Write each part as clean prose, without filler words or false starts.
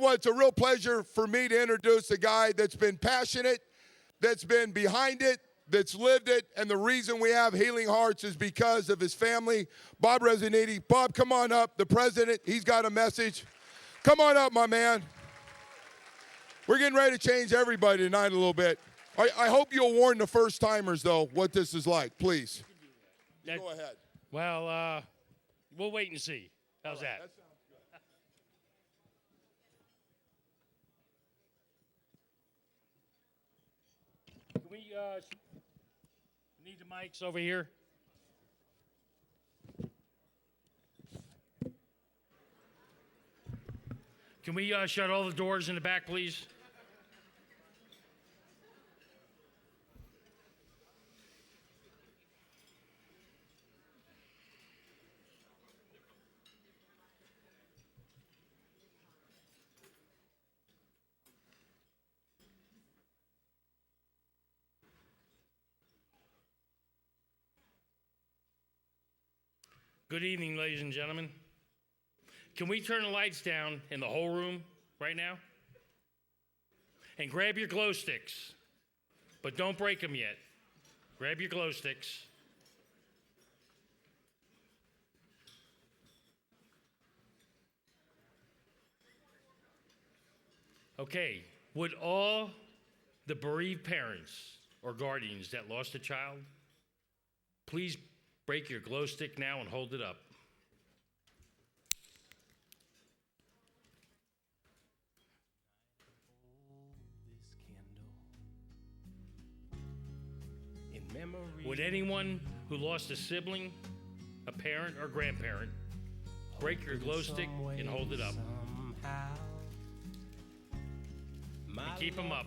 what? It's a real pleasure for me to introduce a guy that's been passionate, that's been behind it, that's lived it, and the reason we have Healing Hearts is because of his family. Bob Resciniti. Bob, come on up. The president, he's got a message. Come on up, my man. We're getting ready to change everybody tonight a little bit. I hope you'll warn the first-timers, though, what this is like, please. Go ahead. Well, we'll wait and see. How's that? That sounds good. Can we need the mics over here? Can we shut all the doors in the back, please? Good evening, ladies and gentlemen. Can we turn the lights down in the whole room right now? And grab your glow sticks, but don't break them yet. Grab your glow sticks. Okay, would all the bereaved parents or guardians that lost a child please break your glow stick now and hold it up. Would anyone who lost a sibling, a parent, or grandparent break your glow stick and hold it up? And keep them up.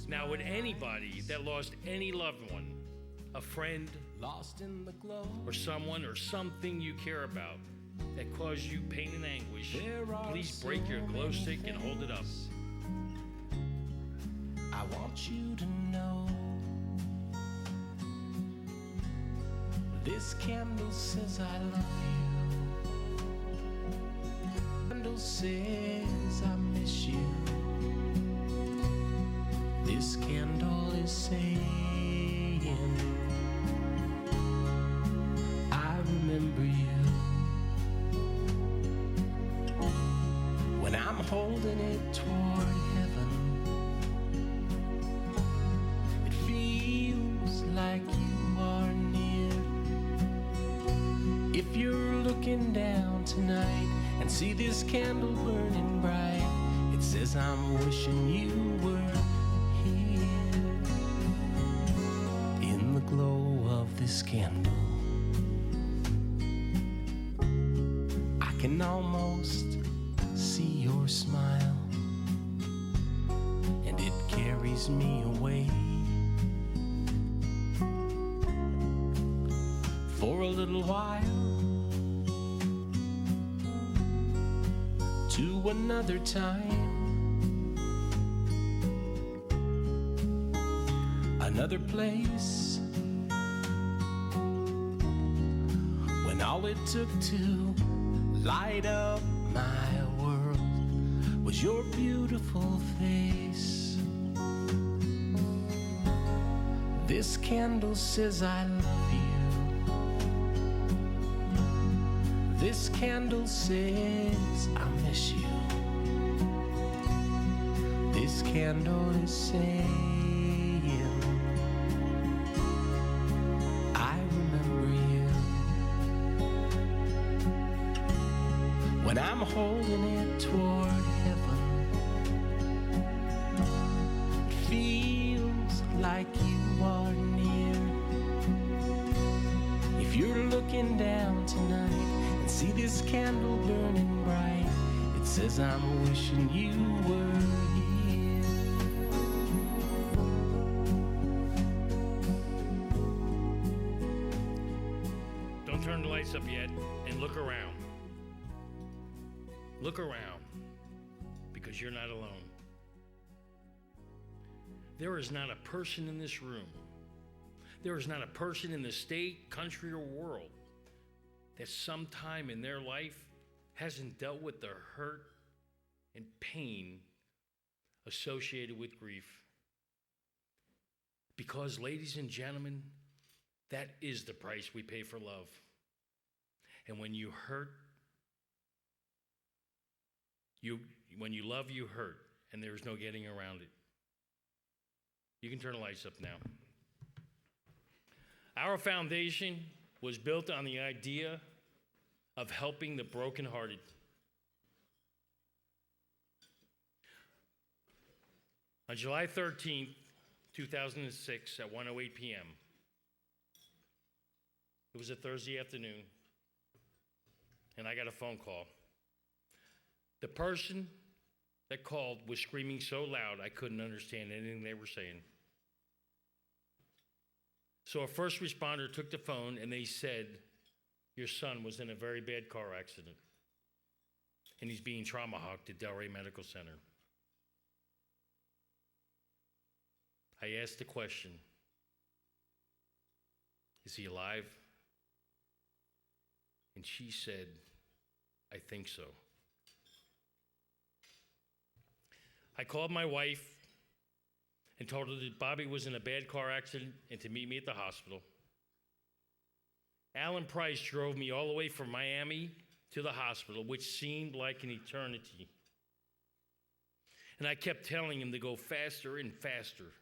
Now, would anybody that lost any loved one, a friend, or someone or something you care about that caused you pain and anguish, please break your glow stick and hold it up. I want you to know this candle says I love you. Candle says I miss you. This candle is saying I remember you. When I'm holding it toward heaven, it feels like you are near. If you're looking down tonight and see this candle burning bright, it says I'm wishing you were in the glow of this candle. I can almost see your smile, and it carries me away for a little while to another time. Another place when all it took to light up my world was your beautiful face. This candle says I love you. This candle says I miss you. This candle is saying when I'm holding it toward heaven, it feels like you are near. If you're looking down tonight and see this candle burning bright, it says I'm wishing you were here. Don't turn the lights up yet and look around. Look around, because you're not alone. There is not a person in this room, there is not a person in the state, country, or world that sometime in their life hasn't dealt with the hurt and pain associated with grief. Because, ladies and gentlemen, that is the price we pay for love. And when you hurt, when you love, you hurt, and there's no getting around it. You can turn the lights up now. Our foundation was built on the idea of helping the brokenhearted. On July 13th, 2006, at 1:08 p.m., it was a Thursday afternoon, and I got a phone call. The person that called was screaming so loud I couldn't understand anything they were saying. So a first responder took the phone and they said, your son was in a very bad car accident and he's being trauma-hocked at Delray Medical Center. I asked the question, is he alive? And she said, I think so. I called my wife and told her that Bobby was in a bad car accident and to meet me at the hospital. Alan Price drove me all the way from Miami to the hospital, which seemed like an eternity. And I kept telling him to go faster and faster.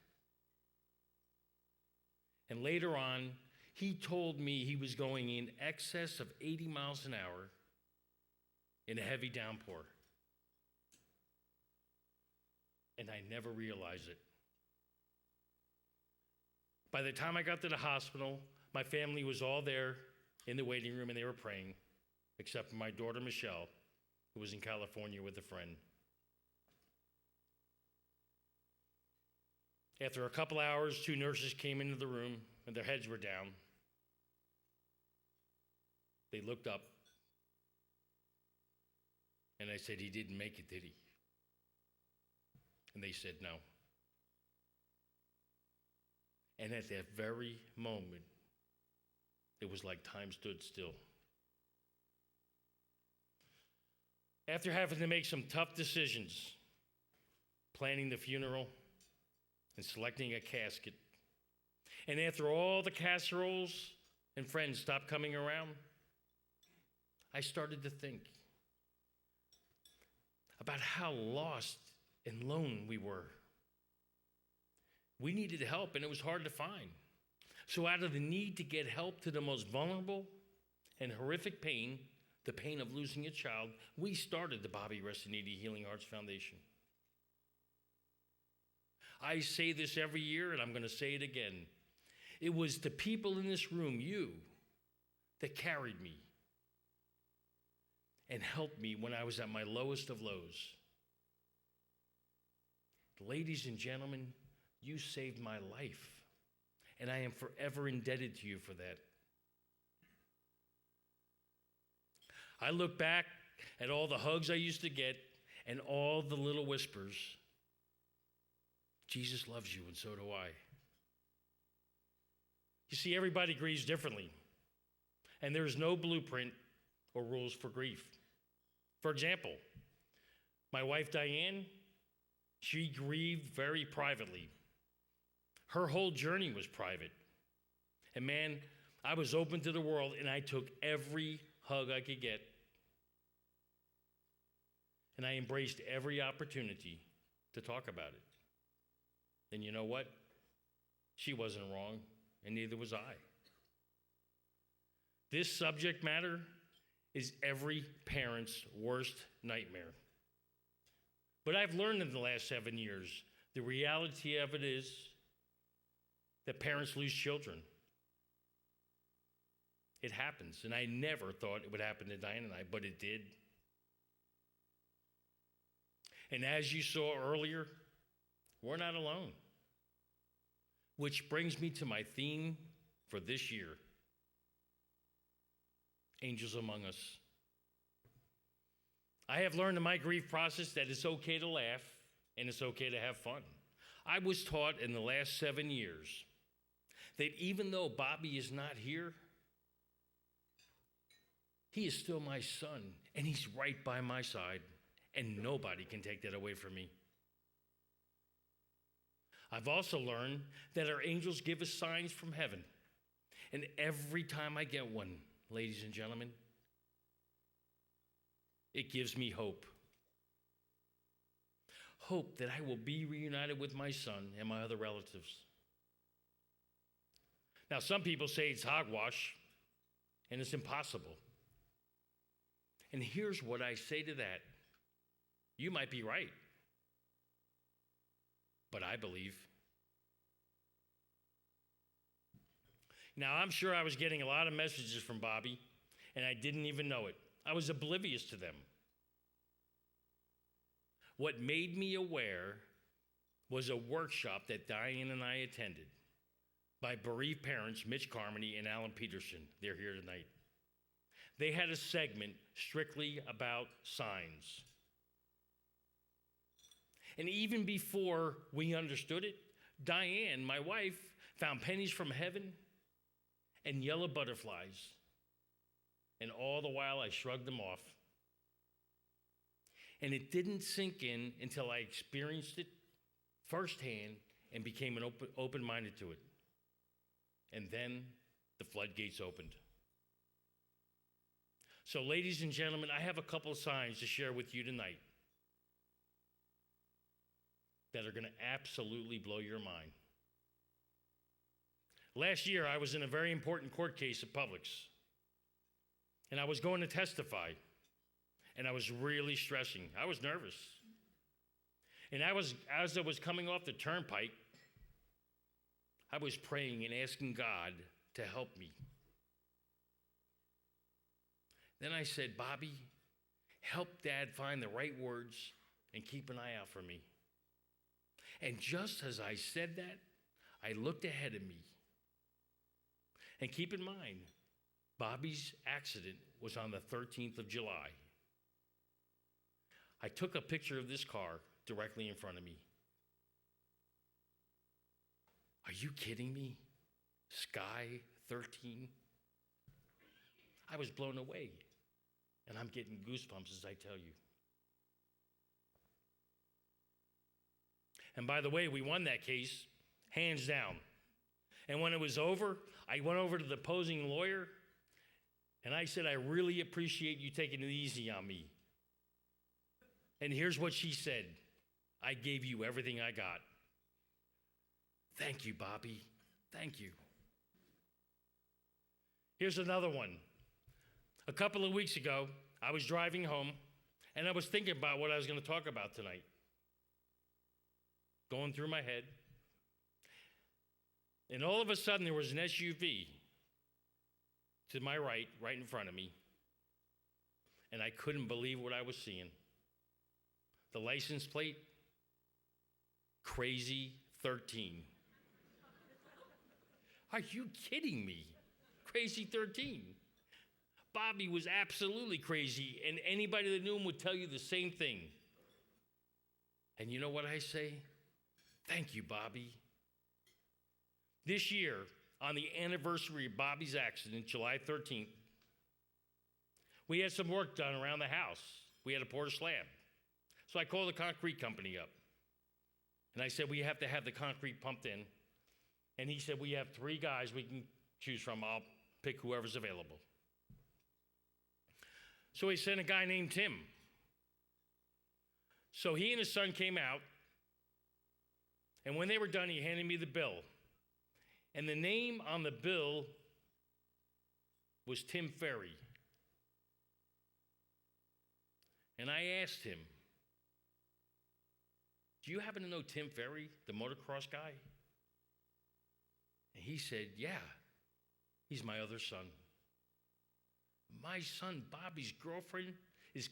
And later on, he told me he was going in excess of 80 miles an hour in a heavy downpour. And I never realized it. By the time I got to the hospital, my family was all there in the waiting room and they were praying, except for my daughter, Michelle, who was in California with a friend. After a couple hours, 2 nurses came into the room and their heads were down. They looked up and I said, he didn't make it, did he? And they said no. And at that very moment, it was like time stood still. After having to make some tough decisions, planning the funeral and selecting a casket, and after all the casseroles and friends stopped coming around, I started to think about how lost and lone we were. We needed help, and it was hard to find. So out of the need to get help to the most vulnerable and horrific pain, the pain of losing a child, we started the Bobby Resciniti Healing Hearts Foundation. I say this every year, and I'm going to say it again. It was the people in this room, you, that carried me and helped me when I was at my lowest of lows. Ladies and gentlemen, you saved my life, and I am forever indebted to you for that. I look back at all the hugs I used to get and all the little whispers. Jesus loves you, and so do I. You see, everybody grieves differently, and there's no blueprint or rules for grief. For example, my wife Diane, she grieved very privately. Her whole journey was private. And man, I was open to the world and I took every hug I could get. And I embraced every opportunity to talk about it. And you know what? She wasn't wrong, and neither was I. This subject matter is every parent's worst nightmare. But I've learned in the last 7 years, the reality of it is that parents lose children. It happens, and I never thought it would happen to Diane and I, but it did. And as you saw earlier, we're not alone. Which brings me to my theme for this year, Angels Among Us. I have learned in my grief process that it's okay to laugh and it's okay to have fun. I was taught in the last 7 years that even though Bobby is not here, He is still my son, and he's right by my side, and nobody can take that away from me. I've also learned that our angels give us signs from heaven. And every time I get one, ladies and gentlemen, it gives me hope. Hope that I will be reunited with my son and my other relatives. Now, some people say it's hogwash and it's impossible. And here's what I say to that. You might be right, but I believe. Now, I'm sure I was getting a lot of messages from Bobby, and I didn't even know it. I was oblivious to them. What made me aware was a workshop that Diane and I attended by bereaved parents Mitch Carmody and Alan Pederson. They're here tonight. They had a segment strictly about signs. And even before we understood it, Diane, my wife, found pennies from heaven and yellow butterflies. And all the while I shrugged them off. And it didn't sink in until I experienced it firsthand and became open-minded to it. And then the floodgates opened. So, ladies and gentlemen, I have a couple of signs to share with you tonight that are going to absolutely blow your mind. Last year, I was in a very important court case at Publix, and I was going to testify, and I was really stressing. I was nervous. And as I was coming off the turnpike, I was praying and asking God to help me. Then I said, Bobby, help Dad find the right words and keep an eye out for me. And just as I said that, I looked ahead of me. And keep in mind, Bobby's accident was on the 13th of July. I took a picture of this car directly in front of me. Are you kidding me? Sky 13? I was blown away, and I'm getting goosebumps as I tell you. And by the way, we won that case, hands down. And when it was over, I went over to the opposing lawyer, and I said, I really appreciate you taking it easy on me. And here's what she said. I gave you everything I got. Thank you, Bobby. Thank you. Here's another one. A couple of weeks ago, I was driving home, and I was thinking about what I was going to talk about tonight. Going through my head. And all of a sudden, there was an SUV to my right in front of me, and I couldn't believe what I was seeing. The license plate, Crazy 13. Are you kidding me? Crazy 13. Bobby was absolutely crazy, and anybody that knew him would tell you the same thing. And you know what I say? Thank you, Bobby. This year, on the anniversary of Bobby's accident, July 13th, we had some work done around the house. We had to pour a slab. So I called the concrete company up. And I said, we have to have the concrete pumped in. And he said, we have 3 guys we can choose from. I'll pick whoever's available. So he sent a guy named Tim. So he and his son came out. And when they were done, he handed me the bill. And the name on the bill was Tim Ferry. And I asked him, do you happen to know Tim Ferry, the motocross guy? And he said, yeah, he's my other son. My son Bobby's girlfriend is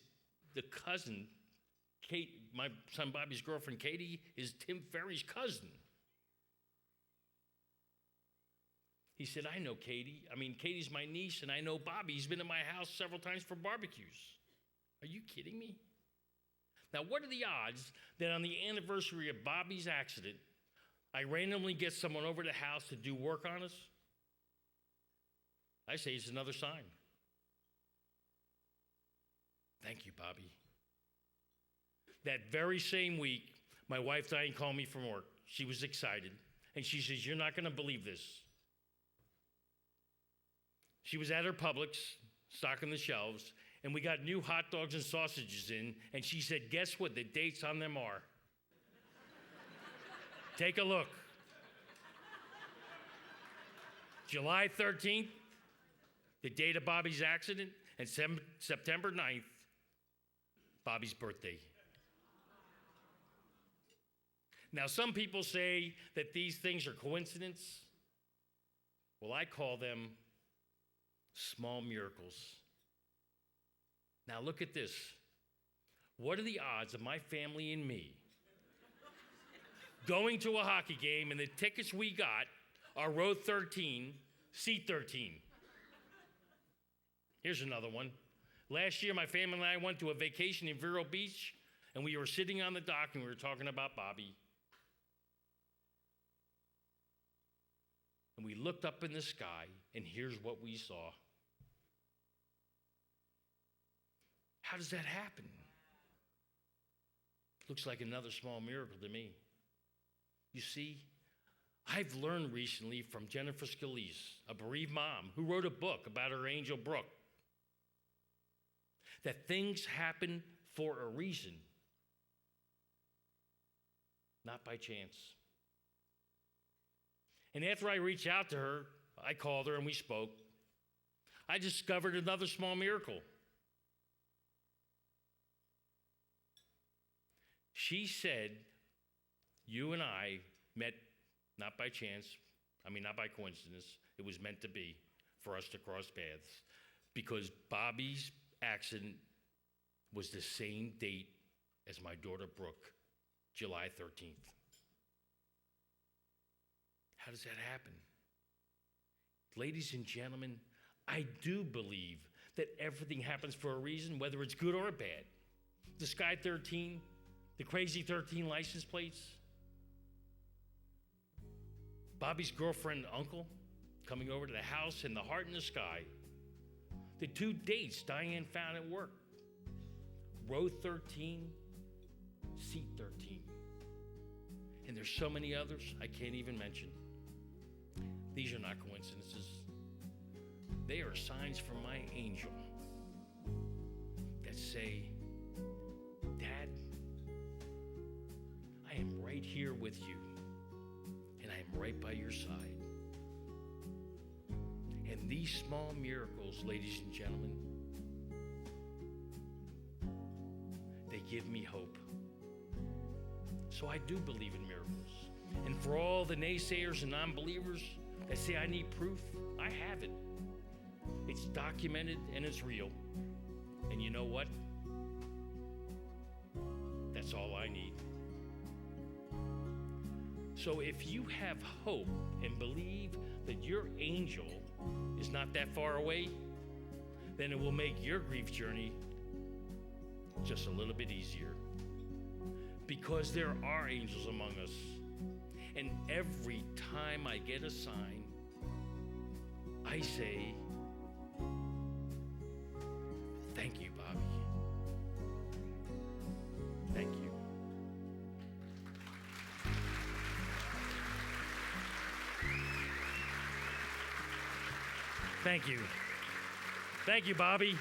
the cousin, Kate, my son Bobby's girlfriend Katie is Tim Ferry's cousin. He said, I know Katie. Katie's my niece, and I know Bobby. He's been in my house several times for barbecues. Are you kidding me? Now, what are the odds that on the anniversary of Bobby's accident, I randomly get someone over to the house to do work on us? I say it's another sign. Thank you, Bobby. That very same week, my wife Diane called me from work. She was excited, and she says, "You're not going to believe this." She was at her Publix, stocking the shelves, and we got new hot dogs and sausages in, and she said, "Guess what the dates on them are?" Take a look. July 13th, the date of Bobby's accident, and September 9th, Bobby's birthday. Now, some people say that these things are coincidence. Well, I call them small miracles. Now, look at this. What are the odds of my family and me going to a hockey game and the tickets we got are row 13, seat 13? Here's another one. Last year, my family and I went to a vacation in Vero Beach, and we were sitting on the dock and we were talking about Bobby. And we looked up in the sky, and here's what we saw. How does that happen? Looks like another small miracle to me. You see, I've learned recently from Jennifer Scalise, a bereaved mom who wrote a book about her angel Brooke, that things happen for a reason, not by chance. And after I reached out to her, I called her and we spoke. I discovered another small miracle. She said, "You and I met not by chance, not by coincidence. It was meant to be for us to cross paths, because Bobby's accident was the same date as my daughter Brooke, July 13th. How does that happen? Ladies and gentlemen, I do believe that everything happens for a reason, whether it's good or bad. The Sky 13, the Crazy 13 license plates, Bobby's girlfriend and uncle coming over to the house, and the heart in the sky. The 2 dates Diane found at work, row 13, seat 13. And there's so many others I can't even mention. These are not coincidences. They are signs from my angel that say, "Dad, I am right here with you, and I am right by your side." And these small miracles, ladies and gentlemen, they give me hope. So I do believe in miracles. And for all the naysayers and non-believers that say I need proof, I have it. It's documented and it's real. And you know what? That's all I need. So if you have hope and believe that your angel is not that far away, then it will make your grief journey just a little bit easier. Because there are angels among us. And every time I get a sign, I say, "Thank you, Bobby. Thank you." Thank you. Thank you, Bobby.